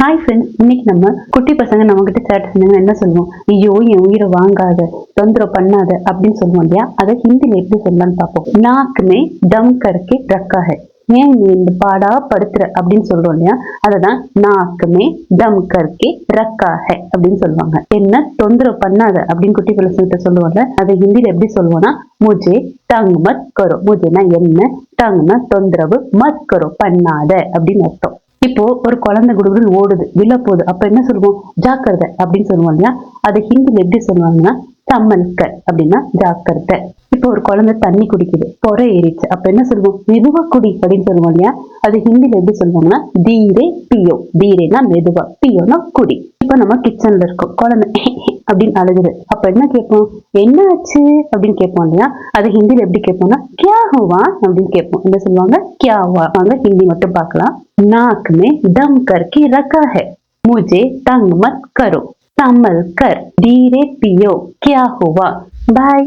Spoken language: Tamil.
ஹாய் ஃப்ரெண்ட்ஸ், இன்னைக்கு நம்ம குட்டி பசங்க நம்ம கிட்ட சேட் செஞ்சாங்கன்னா என்ன சொல்லுவோம்? ஐயோ என் உயிரை வாங்காத, தொந்தரவு பண்ணாத அப்படின்னு சொல்லுவோம் இல்லையா? அதை ஹிந்தில எப்படி சொல்லலாம்னு பார்ப்போம். நாக்குமே டம் கர்க்கே ரக்கா ஹை. ஏன் நீ இந்த பாடா படுத்துற அப்படின்னு சொல்றோம் இல்லையா? அததான் நாக்குமே டம் கர்க்கே ரக்கா ஹை அப்படின்னு சொல்லுவாங்க. என்ன தொந்தரவு பண்ணாத அப்படின்னு குட்டி பசங்கிட்ட சொல்லுவாங்க. அதை ஹிந்தில எப்படி சொல்லுவோம்னா, முஜே தங் மத் கரோ. முஜேனா என்ன, தங்னா தொந்தரவு, மத் கரோ பண்ணாத அப்படின்னு அர்த்தம். இப்போ ஒரு குழந்தை குடுகுடுன்னு ஓடுது, விழ போகுது, அப்ப என்ன சொல்லுவோம்? ஜாக்கிரதை அப்படின்னு சொல்லுவோம் இல்லையா? அதை ஹிந்தில எப்படி சொல்லுவாங்கன்னா, சம்மல்கர் அப்படின்னா ஜாக்கிரதை. இப்போ ஒரு குழந்தை தண்ணி குடிக்குது, பொறை ஏறிச்சு, அப்ப என்ன சொல்லுவோம்? மெதுவா குடி அப்படின்னு சொல்லுவோம் இல்லையா? அது ஹிந்தில எப்படி சொல்லுவாங்கன்னா, தீரே பியோ. தீரேனா மெதுவா, பியோனா குடி. இப்ப நம்ம கிச்சன்ல இருக்கோம், குழந்தை அப்படின்னு அழுகுது, அப்ப என்ன கேட்போம்? என்ன ஆச்சு அப்படின்னு கேட்போம் இல்லையா? அது ஹிந்தில எப்படி கேட்போம்னா, கியா ஹுவா அப்படின்னு கேட்போம். என்ன சொல்லுவாங்க? கியா ஹுவா. வாங்க ஹிந்தி மட்டும் பார்க்கலாம். नाक में दम करके रखा है, मुझे तंग मत करो, संभल कर धीरे पियो, क्या हुआ? बाय।